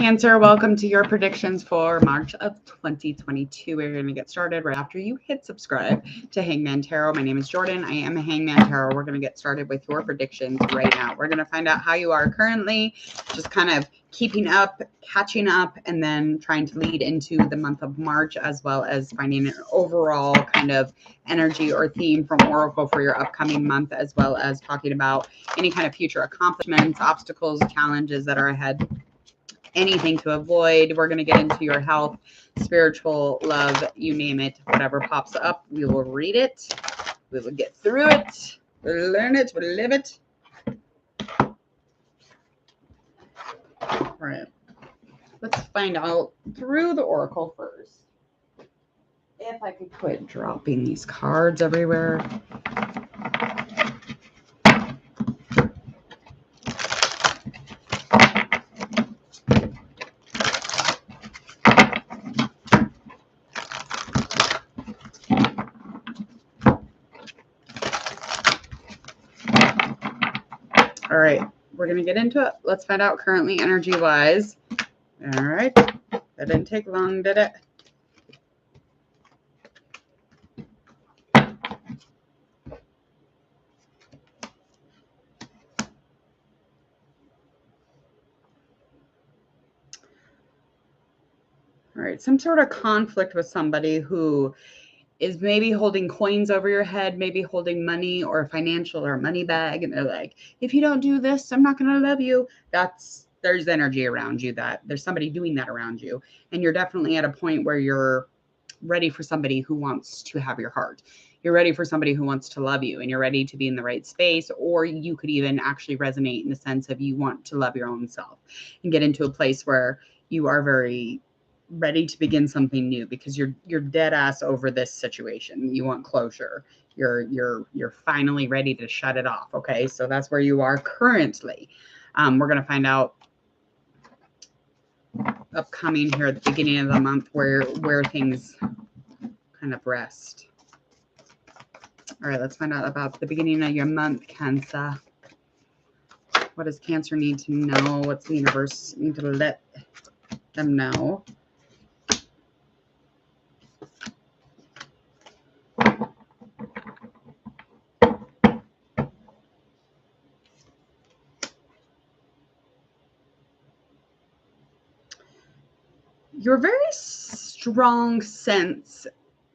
Cancer, welcome to your predictions for March of 2022. We're going to get started right after you hit subscribe to Hangman Tarot. My name is Jordan. I am a Hangman Tarot. We're going to get started with your predictions right now. We're going to find out how you are currently, just kind of keeping up, catching up, and then trying to lead into the month of March, as well as finding an overall kind of energy or theme from Oracle for your upcoming month, as well as talking about any kind of future accomplishments, obstacles, challenges that are ahead. Anything to avoid. We're going to get into your health, spiritual, love, you name it, whatever pops up, we will read it. We will get through it. We'll learn it. We'll live it. All right. Let's find out through the Oracle first. If I could quit dropping these cards everywhere. All right, we're going to get into it. Let's find out currently energy-wise. All right, that didn't take long, did it? All right, some sort of conflict with somebody who is maybe holding coins over your head, maybe holding money or financial or money bag. And they're like, if you don't do this, I'm not going to love you. There's energy around you, that there's somebody doing that around you. And you're definitely at a point where you're ready for somebody who wants to have your heart. You're ready for somebody who wants to love you, and you're ready to be in the right space. Or you could even actually resonate in the sense of you want to love your own self and get into a place where you are very ready to begin something new, because you're dead ass over this situation. You want closure. You're finally ready to shut it off. Okay, so that's where you are currently. We're gonna find out upcoming here at the beginning of the month where things kind of rest. All right, let's find out about the beginning of your month, Cancer. What does Cancer need to know? What's the universe need to let them know? Your very strong sense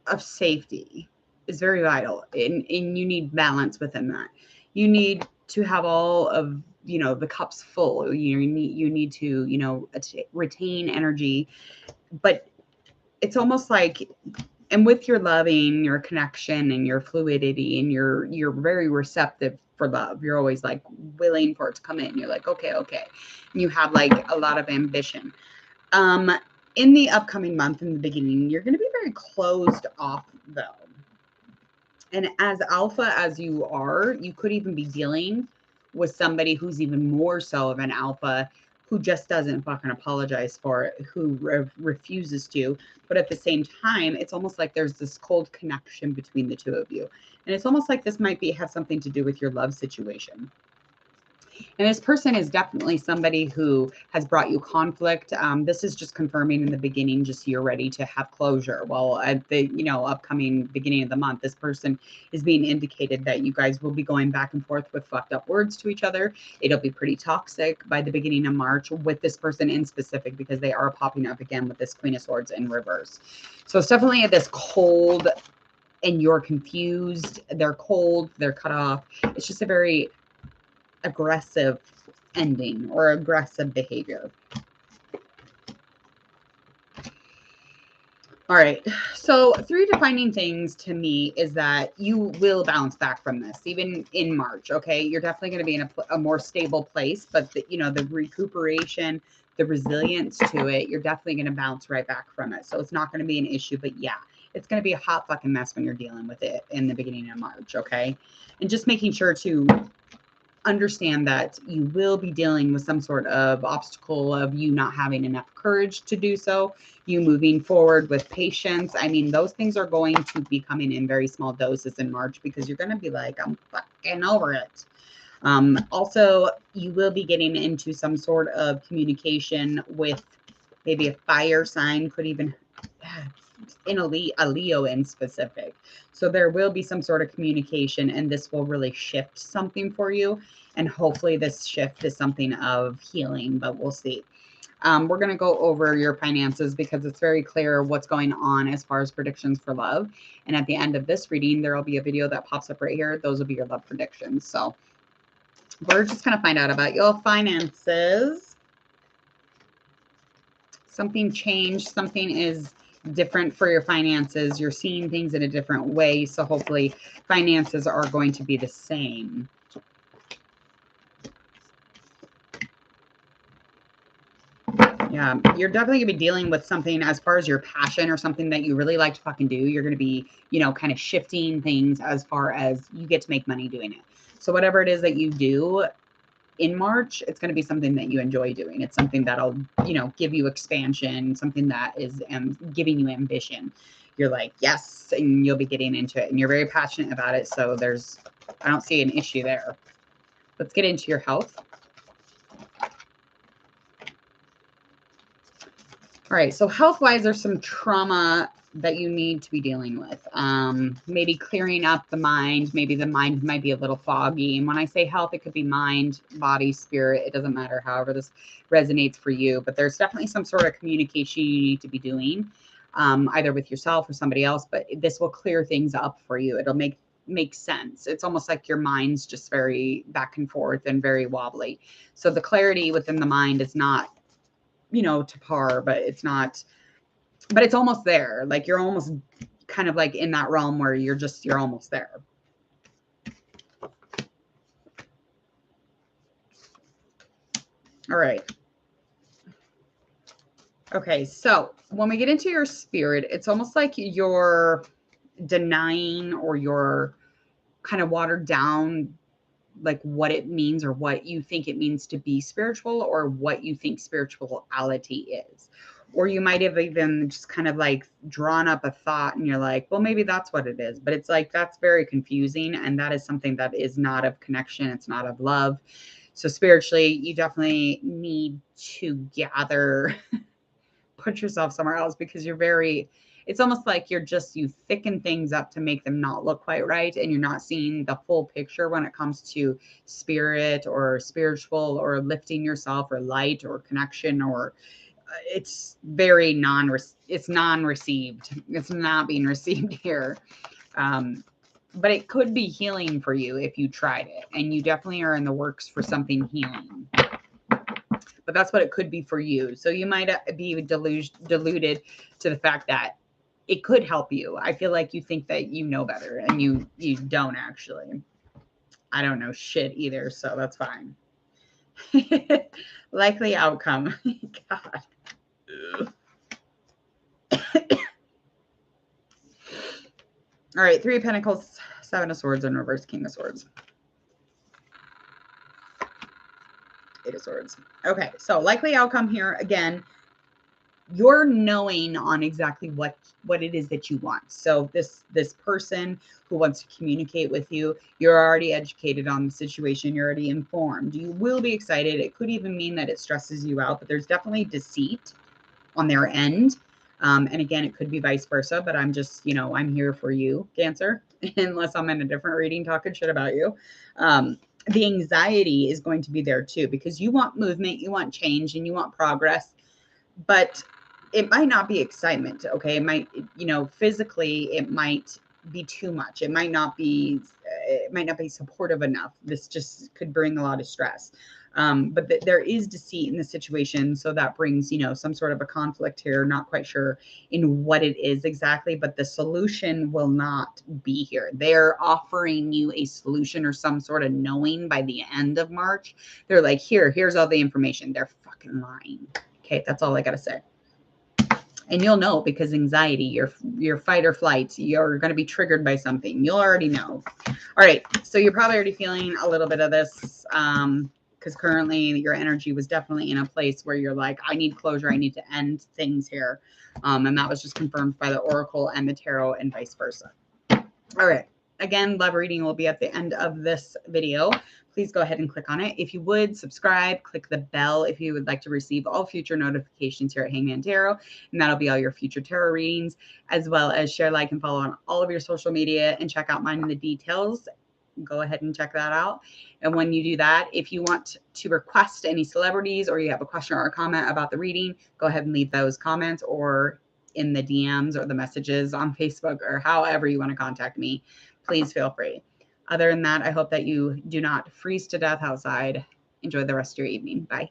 of safety is very vital, and you need balance within that. You need to have all of, the cups full. You need to, retain energy, but it's almost like, and with your loving, your connection, and your fluidity, and you're very receptive for love. You're always like willing for it to come in. You're like, okay. And you have like a lot of ambition. In the upcoming month, in the beginning, you're going to be very closed off, though. And as alpha as you are, you could even be dealing with somebody who's even more so of an alpha, who just doesn't fucking apologize for it, who refuses to. But at the same time, it's almost like there's this cold connection between the two of you. And it's almost like this might have something to do with your love situation. And this person is definitely somebody who has brought you conflict. This is just confirming in the beginning, just you're ready to have closure. Well, at the upcoming beginning of the month, this person is being indicated that you guys will be going back and forth with fucked up words to each other. It'll be pretty toxic by the beginning of March with this person in specific, because they are popping up again with this Queen of Swords in reverse. So it's definitely this cold, and you're confused. They're cold. They're cut off. It's just a very aggressive ending or aggressive behavior. All right. So 3 defining things to me is that you will bounce back from this, even in March. Okay. You're definitely going to be in a more stable place, but the recuperation, the resilience to it, you're definitely going to bounce right back from it. So it's not going to be an issue, but yeah, it's going to be a hot fucking mess when you're dealing with it in the beginning of March. Okay. And just making sure to understand that you will be dealing with some sort of obstacle of you not having enough courage to do so, you moving forward with patience. I mean, those things are going to be coming in very small doses in March, because you're going to be like, I'm fucking over it. Also, you will be getting into some sort of communication with maybe a fire sign, could even in a Leo in specific. So there will be some sort of communication, and this will really shift something for you. And hopefully this shift is something of healing, but we'll see. We're going to go over your finances because it's very clear what's going on as far as predictions for love. And at the end of this reading, there will be a video that pops up right here. Those will be your love predictions. So we're just going to find out about your finances. Something changed. Something is different for your finances. You're seeing things in a different way. So hopefully finances are going to be the same. Yeah, you're definitely gonna be dealing with something as far as your passion or something that you really like to fucking do. You're gonna be, you know, kind of shifting things as far as you get to make money doing it. So whatever it is that you do in March, it's going to be something that you enjoy doing. It's something that'll, you know, give you expansion, something that is giving you ambition. You're like, yes, and you'll be getting into it and you're very passionate about it. So I don't see an issue there. Let's get into your health. All right. So health-wise, there's some trauma that you need to be dealing with. Maybe clearing up the mind. Maybe the mind might be a little foggy. And when I say health, it could be mind, body, spirit. It doesn't matter however this resonates for you. But there's definitely some sort of communication you need to be doing, either with yourself or somebody else. But this will clear things up for you. It'll make sense. It's almost like your mind's just very back and forth and very wobbly. So the clarity within the mind is not, you know, to par, but it's almost there. Like you're almost kind of like in that realm where you're almost there. All right. Okay. So when we get into your spirit, it's almost like you're denying or you're kind of watered down like what it means or what you think it means to be spiritual or what you think spirituality is. Or you might have even just kind of like drawn up a thought and you're like, well, maybe that's what it is. But it's like, that's very confusing. And that is something that is not of connection. It's not of love. So spiritually, you definitely need to gather, put yourself somewhere else because it's almost like you thicken things up to make them not look quite right. And you're not seeing the full picture when it comes to spirit or spiritual or lifting yourself or light or connection or it's very non-received. It's not being received here. But it could be healing for you if you tried it. And you definitely are in the works for something healing. But that's what it could be for you. So you might be deluded to the fact that it could help you. I feel like you think that you know better and you don't actually. I don't know shit either, so that's fine. Likely outcome. God. All right, 3 of Pentacles, 7 of Swords, and reverse King of Swords. 8 of Swords. Okay, so likely outcome here, again, you're knowing on exactly what it is that you want. So this person who wants to communicate with you, you're already educated on the situation. You're already informed. You will be excited. It could even mean that it stresses you out, but there's definitely deceit on their end. And again, it could be vice versa, but I'm just, you know, I'm here for you, Cancer, unless I'm in a different reading talking shit about you. The anxiety is going to be there too, because you want movement, you want change, and you want progress, but it might not be excitement. Okay. It might, you know, physically, it might be too much. It might not be supportive enough. This just could bring a lot of stress. But there is deceit in the situation. So that brings, you know, some sort of a conflict here. Not quite sure in what it is exactly, but the solution will not be here. They're offering you a solution or some sort of knowing by the end of March. They're like, here's all the information. They're fucking lying. Okay. That's all I got to say. And you'll know because anxiety, your fight or flight, you're going to be triggered by something. You'll already know. All right. So you're probably already feeling a little bit of this because currently your energy was definitely in a place where you're like, I need closure. I need to end things here. And that was just confirmed by the Oracle and the Tarot and vice versa. All right. Again, love reading will be at the end of this video. Please go ahead and click on it. If you would, subscribe, click the bell if you would like to receive all future notifications here at Hangman Tarot, and that'll be all your future tarot readings, as well as share, like, and follow on all of your social media, and check out Mine in the Details. Go ahead and check that out. And when you do that, if you want to request any celebrities or you have a question or a comment about the reading, go ahead and leave those comments or in the DMs or the messages on Facebook or however you want to contact me. Please feel free. Other than that, I hope that you do not freeze to death outside. Enjoy the rest of your evening. Bye.